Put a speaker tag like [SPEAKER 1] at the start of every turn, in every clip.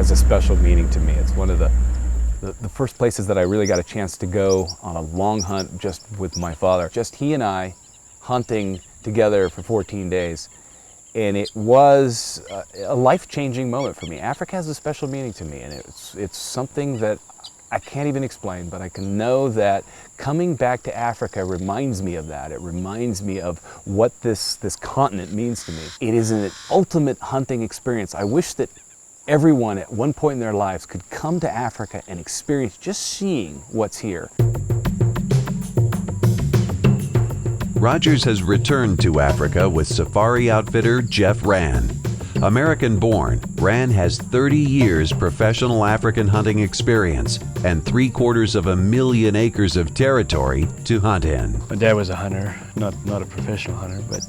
[SPEAKER 1] has a special meaning to me. It's one of the first places that I really got a chance to go on a long hunt just with my father. Just he and I hunting together for 14 days. And it was a life-changing moment for me. Africa has a special meaning to me, and it's something that I can't even explain, but I can know that coming back to Africa reminds me of that. It reminds me of what this continent means to me. It is an ultimate hunting experience. I wish that everyone at one point in their lives could come to Africa and experience just seeing what's here.
[SPEAKER 2] Rogers has returned to Africa with safari outfitter Jeff Rann. American-born, Rann has 30 years professional African hunting experience and 3/4 acres of territory to hunt in.
[SPEAKER 3] My dad was a hunter, not a professional hunter, but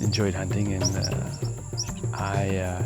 [SPEAKER 3] enjoyed hunting, and I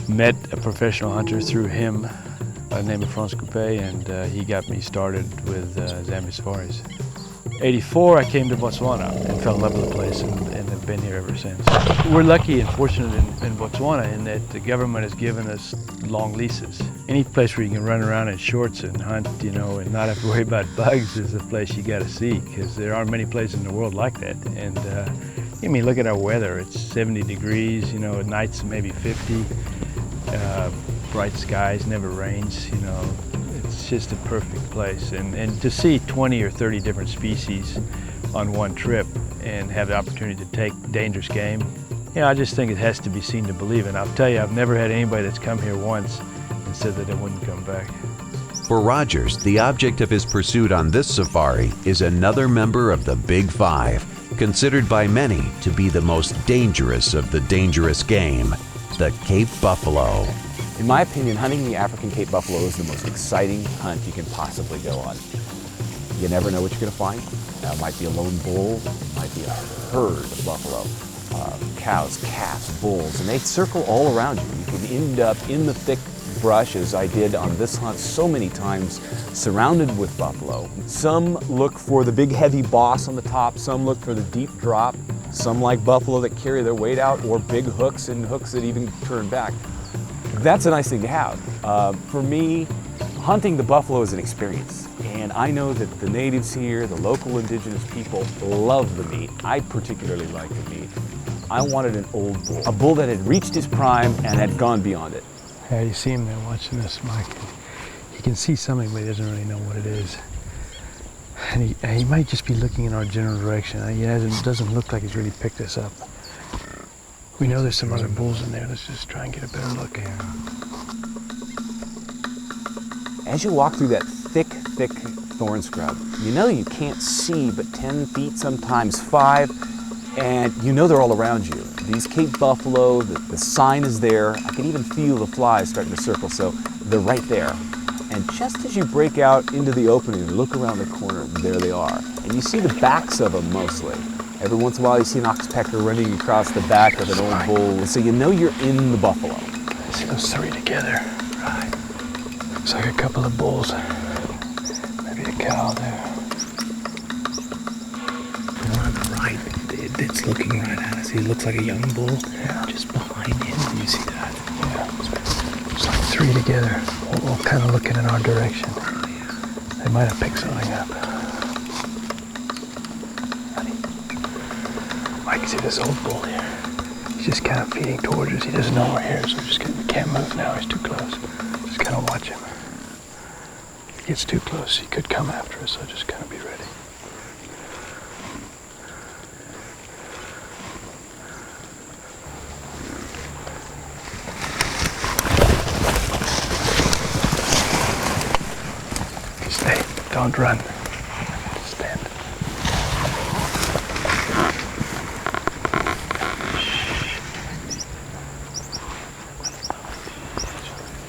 [SPEAKER 3] met a professional hunter through him by the name of France Coupé, and he got me started with Zambia safaris. '84, I came to Botswana and fell in love with the place, and have been here ever since. We're lucky and fortunate in Botswana in that the government has given us long leases. Any place where you can run around in shorts and hunt, you know, and not have to worry about bugs is a place you got to see, because there aren't many places in the world like that. And I mean, look at our weather. It's 70 degrees, you know, at nights maybe 50. Bright skies, never rains, you know. It's just a perfect place, and to see 20 or 30 different species on one trip and have the opportunity to take dangerous game, you know, I just think it has to be seen to believe. And I'll tell you, I've never had anybody that's come here once and said that they wouldn't come back.
[SPEAKER 2] For Rogers, the object of his pursuit on this safari is another member of the Big Five, considered by many to be the most dangerous of the dangerous game, the Cape buffalo.
[SPEAKER 1] In my opinion, hunting the African Cape buffalo is the most exciting hunt you can possibly go on. You never know what you're going to find. It might be a lone bull, it might be a herd of buffalo, cows, calves, bulls, and they circle all around you. You can end up in the thick brush, as I did on this hunt so many times, surrounded with buffalo. Some look for the big heavy boss on the top, some look for the deep drop, some like buffalo that carry their weight out, or big hooks and hooks that even turn back. That's a nice thing to have. For me, hunting the buffalo is an experience, and I know that the natives here, the local indigenous people, love the meat. I particularly like the meat. I wanted an old bull, a bull that had reached his prime and had gone beyond it.
[SPEAKER 3] Yeah, you see him there watching this, Mike. He can see something, but he doesn't really know what it is. And he might just be looking in our general direction. It doesn't look like he's really picked us up. We know there's some other bulls in there. Let's just try and get a better look here.
[SPEAKER 1] As you walk through that thick thorn scrub, you know you can't see but 10 feet, sometimes 5, and you know they're all around you. These Cape buffalo, the sign is there. I can even feel the flies starting to circle, so they're right there. And just as you break out into the opening and look around the corner, there they are. And you see the backs of them mostly. Every once in a while you see an oxpecker running across the back of an old bull, so you know you're in the buffalo.
[SPEAKER 3] I see those 3 together. Right. Looks like a couple of bulls. Maybe a cow there.
[SPEAKER 4] The one on the right, it's looking right at us. He looks like a young bull.
[SPEAKER 3] Yeah.
[SPEAKER 4] Just behind him, you see that?
[SPEAKER 3] Yeah. It's like 3 together, all kind of looking in our direction. They might have picked something up. Mike, see this old bull here? He's just kind of feeding towards us. He doesn't know we're here, so we can't move now. He's too close. Just kind of watch him. If he gets too close, he could come after us, so just kind of be ready. Stay. Don't run. Stand.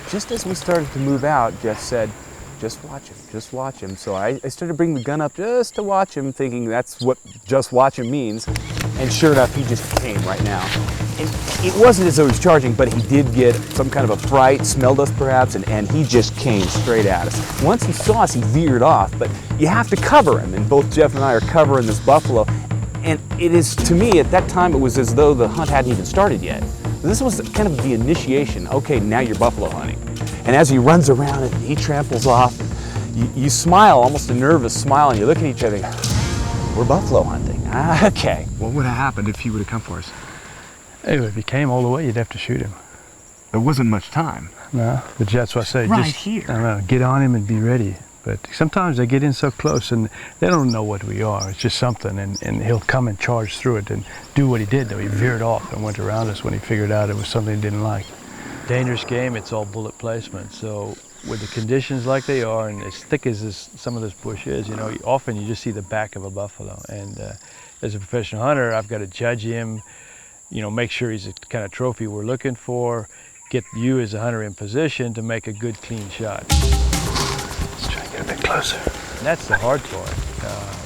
[SPEAKER 1] Just as we started to move out, Jeff said, just watch him. So I started bringing the gun up just to watch him, thinking that's what just watch him means. And sure enough, he just came right now. And it wasn't as though he was charging, but he did get some kind of a fright, smelled us perhaps, and he just came straight at us. Once he saw us, he veered off, but you have to cover him, and both Jeff and I are covering this buffalo. And it is, to me, at that time, it was as though the hunt hadn't even started yet. This was kind of the initiation. Okay, now you're buffalo hunting. And as he runs around and he tramples off, you smile, almost a nervous smile, and you look at each other and go, we're buffalo hunting. Okay.
[SPEAKER 4] What would have happened if he would have come for us?
[SPEAKER 3] Anyway, if he came all the way, you'd have to shoot him.
[SPEAKER 4] There wasn't much time.
[SPEAKER 3] No, but that's what I say.
[SPEAKER 4] Right
[SPEAKER 3] just,
[SPEAKER 4] here.
[SPEAKER 3] I don't know, get on him and be ready. But sometimes they get in so close and they don't know what we are. It's just something, and he'll come and charge through it and do what he did, though. He veered off and went around us when he figured out it was something he didn't like. Dangerous game, it's all bullet placement. So with the conditions like they are and as thick as some of this bush is, you know, often you just see the back of a buffalo. And as a professional hunter, I've got to judge him, you know, make sure he's the kind of trophy we're looking for, get you as a hunter in position to make a good, clean shot.
[SPEAKER 4] Let's try and get a bit closer.
[SPEAKER 3] And that's the hard part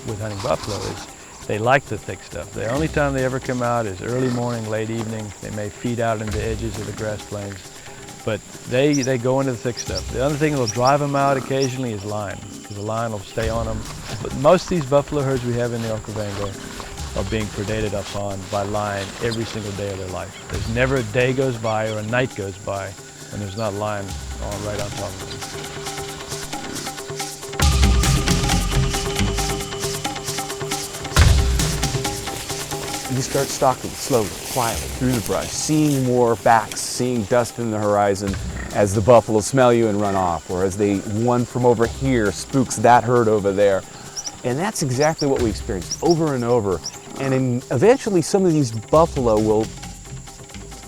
[SPEAKER 3] with hunting buffalo is they like the thick stuff. The only time they ever come out is early morning, late evening. They may feed out in the edges of the grass plains, but they go into the thick stuff. The other thing that'll drive them out occasionally is lion, because the lion will stay on them. But most of these buffalo herds we have in the Okavango are being predated upon by lion every single day of their life. There's never a day goes by or a night goes by when there's not lion right on top of them.
[SPEAKER 1] You start stalking slowly, quietly, through the brush, seeing more backs, seeing dust in the horizon as the buffalo smell you and run off, or as one from over here spooks that herd over there. And that's exactly what we experienced over and over. And eventually some of these buffalo will,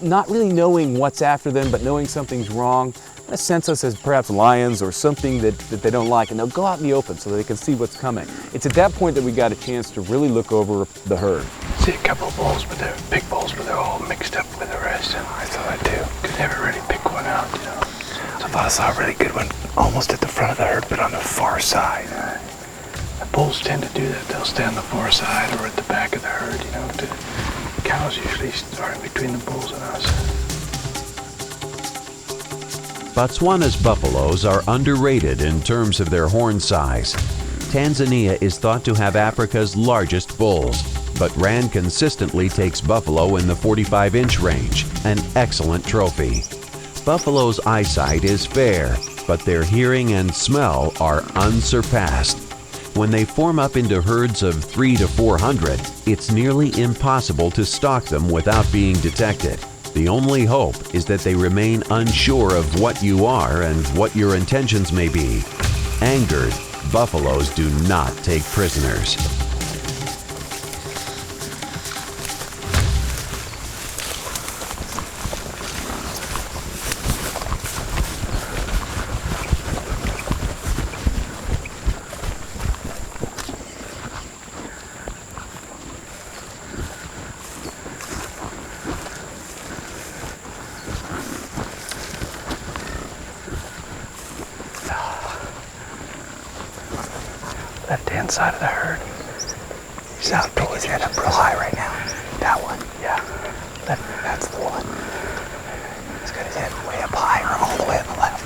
[SPEAKER 1] not really knowing what's after them, but knowing something's wrong, sense us as perhaps lions or something that they don't like, and they'll go out in the open so that they can see what's coming. It's at that point that we got a chance to really look over the herd.
[SPEAKER 4] See a couple of bulls, but they're big bulls, but they're all mixed up with the rest. And I thought I could never really pick one out, you know. So I thought I saw a really good one almost at the front of the herd, but on the far side. The bulls tend to do that. They'll stay on the far side or at the back of the herd, you know. The cows usually start between the bulls and us.
[SPEAKER 2] Botswana's buffaloes are underrated in terms of their horn size. Tanzania is thought to have Africa's largest bulls, but Rann consistently takes buffalo in the 45-inch range, an excellent trophy. Buffalo's eyesight is fair, but their hearing and smell are unsurpassed. When they form up into herds of 300 to 400, it's nearly impossible to stalk them without being detected. The only hope is that they remain unsure of what you are and what your intentions may be. Angered, buffaloes do not take prisoners.
[SPEAKER 4] Left-hand side of the herd. He's out, pull his head up real high right now. That one, yeah. That's the one. He's got his head way up high or all the way on the left.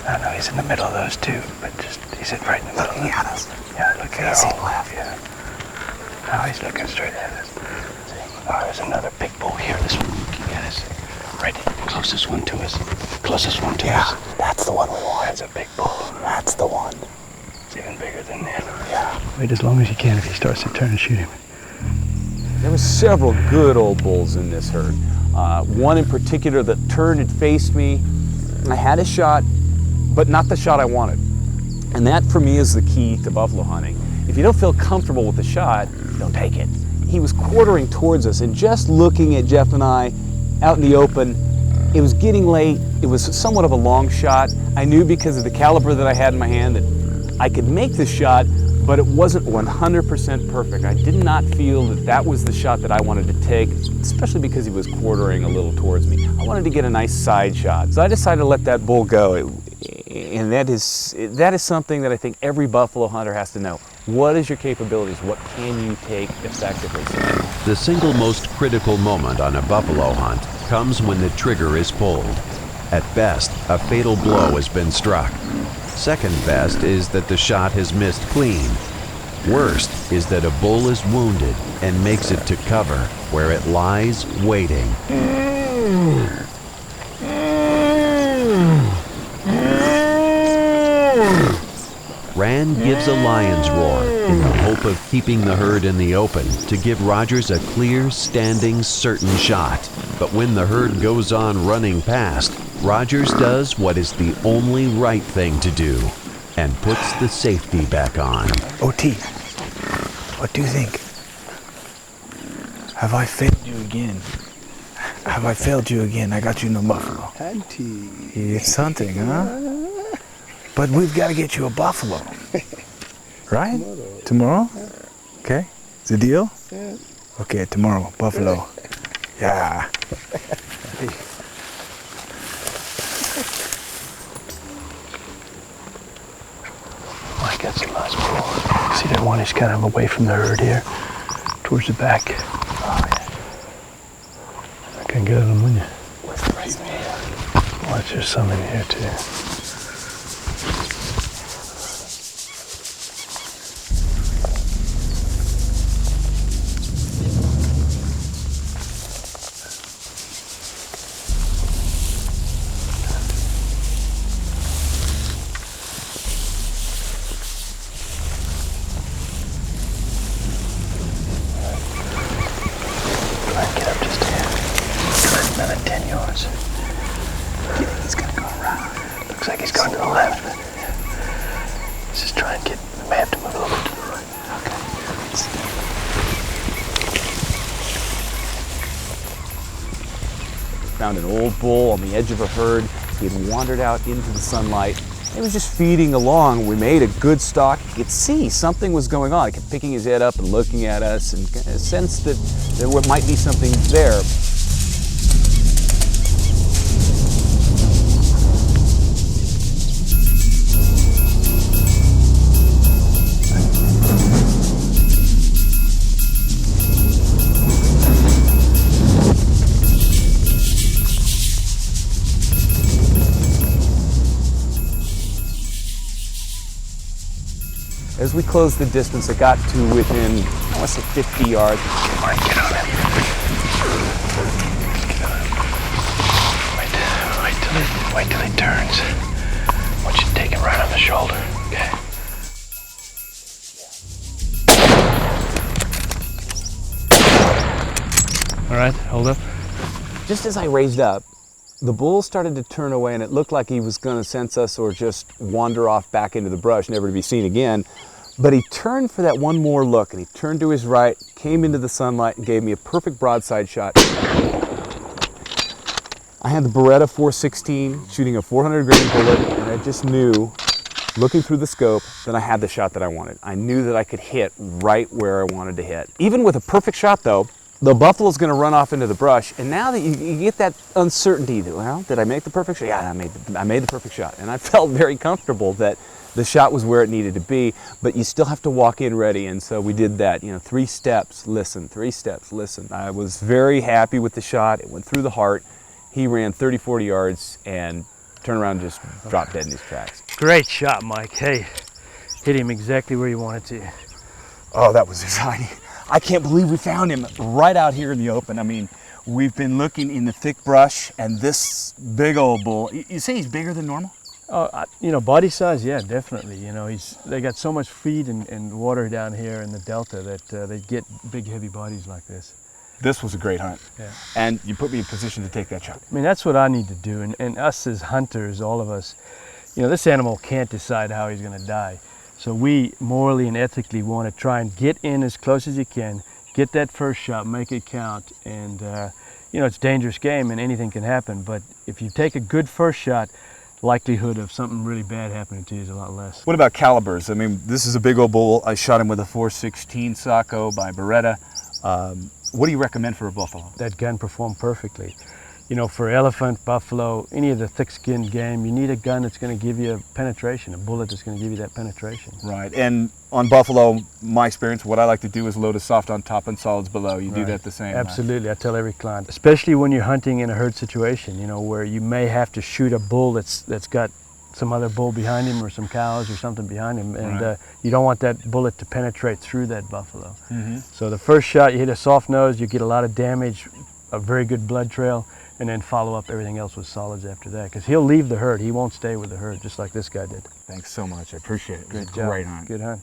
[SPEAKER 4] I know he's in the middle of those two, but he's right in the middle. Looking at us. Yeah, looking at us. Left. Yeah. Now he's looking straight at us. Oh, there's another big bull here. This one looking at us. Right, closest one to us. Closest one to us. Yeah, that's the one we want. That's a big bull. That's the one. It's even bigger than that. Yeah. Wait as long as you can. If he starts to turn and shoot him.
[SPEAKER 1] There were several good old bulls in this herd. One in particular that turned and faced me. I had a shot, but not the shot I wanted. And that for me is the key to buffalo hunting. If you don't feel comfortable with the shot, don't take it. He was quartering towards us, and just looking at Jeff and I out in the open, it was getting late. It was somewhat of a long shot. I knew because of the caliber that I had in my hand that I could make the shot, but it wasn't 100% perfect. I did not feel that that was the shot that I wanted to take, especially because he was quartering a little towards me. I wanted to get a nice side shot. So I decided to let that bull go. And that is something that I think every buffalo hunter has to know. What is your capabilities? What can you take effectively?
[SPEAKER 2] The single most critical moment on a buffalo hunt comes when the trigger is pulled. At best, a fatal blow has been struck. Second best is that the shot has missed clean. Worst is that a bull is wounded and makes it to cover, where it lies waiting. then gives a lion's roar in the hope of keeping the herd in the open to give Rogers a clear, standing, certain shot. But when the herd goes on running past, Rogers does what is the only right thing to do and puts the safety back on.
[SPEAKER 4] OT, what do you think? Have I failed you again? Have I failed you again? I got you no buffalo.
[SPEAKER 3] Auntie.
[SPEAKER 4] It's hunting, huh? But we've got to get you a buffalo. Right? Tomorrow? Okay. It's a deal?
[SPEAKER 3] Yeah.
[SPEAKER 4] Okay, tomorrow, buffalo. Yeah.
[SPEAKER 3] I got some nice bull. See that one? He's kind of away from the herd here, towards the back. Oh, yeah. I can get at him, wouldn't you? Watch, there's some in here too. Another 10 yards. Do you think he's going to go around? Looks like he's going to the left. Let's just try and get, we may have to move a little bit to the right. Okay.
[SPEAKER 1] Found an old bull on the edge of a herd. He had wandered out into the sunlight. He was just feeding along. We made a good stalk. You could see something was going on. He kept picking his head up and looking at us and sensed that there might be something there. As we closed the distance, it got to within, I want to say 50 yards.
[SPEAKER 3] Come on, get on him. Get on him. Wait till he turns. I want you to take him right on the shoulder, okay? All right, hold up.
[SPEAKER 1] Just as I raised up, the bull started to turn away, and it looked like he was going to sense us or just wander off back into the brush, never to be seen again. But he turned for that one more look, and he turned to his right, came into the sunlight, and gave me a perfect broadside shot. I had the Beretta 416 shooting a 400 grain bullet, and I just knew, looking through the scope, that I had the shot that I wanted. I knew that I could hit right where I wanted to hit. Even with a perfect shot, though, the buffalo's going to run off into the brush, and now that you get that uncertainty that, well, did I make the perfect shot? Yeah, I made the perfect shot, and I felt very comfortable that the shot was where it needed to be, but you still have to walk in ready, and so we did that. 3 steps, listen, 3 steps, listen. I was very happy with the shot. It went through the heart. He ran 30, 40 yards and turned around and just dropped dead in his tracks.
[SPEAKER 3] Great shot, Mike. Hey, hit him exactly where you wanted to.
[SPEAKER 4] Oh, that was exciting. I can't believe we found him right out here in the open. I mean, we've been looking in the thick brush, and this big old bull, you say he's bigger than normal?
[SPEAKER 3] Body size, yeah, definitely. They got so much feed and water down here in the delta that they get big, heavy bodies like this.
[SPEAKER 4] This was a great hunt.
[SPEAKER 3] Yeah.
[SPEAKER 4] And you put me in position to take that shot.
[SPEAKER 3] I mean, that's what I need to do. And us as hunters, all of us, this animal can't decide how he's going to die. So we morally and ethically want to try and get in as close as you can, get that first shot, make it count. And, it's a dangerous game and anything can happen. But if you take a good first shot, likelihood of something really bad happening to you is a lot less.
[SPEAKER 4] What about calibers? I mean, this is a big old bull. I shot him with a 416 Sacco by Beretta. What do you recommend for a buffalo?
[SPEAKER 3] That gun performed perfectly. For elephant, buffalo, any of the thick-skinned game, you need a gun that's going to give you a penetration, a bullet that's going to give you that penetration.
[SPEAKER 4] Right, and on buffalo, my experience, what I like to do is load a soft on top and solids below. You do that the same way.
[SPEAKER 3] Absolutely, I tell every client, especially when you're hunting in a herd situation, where you may have to shoot a bull that's got some other bull behind him or some cows or something behind him, and you don't want that bullet to penetrate through that buffalo. Mm-hmm. So the first shot, you hit a soft nose, you get a lot of damage, a very good blood trail. and then follow up everything else with solids after that. Because he'll leave the herd. He won't stay with the herd, just like this guy did.
[SPEAKER 4] Thanks so much. I appreciate it.
[SPEAKER 3] Great job.
[SPEAKER 4] Great hunt.
[SPEAKER 3] Good hunt.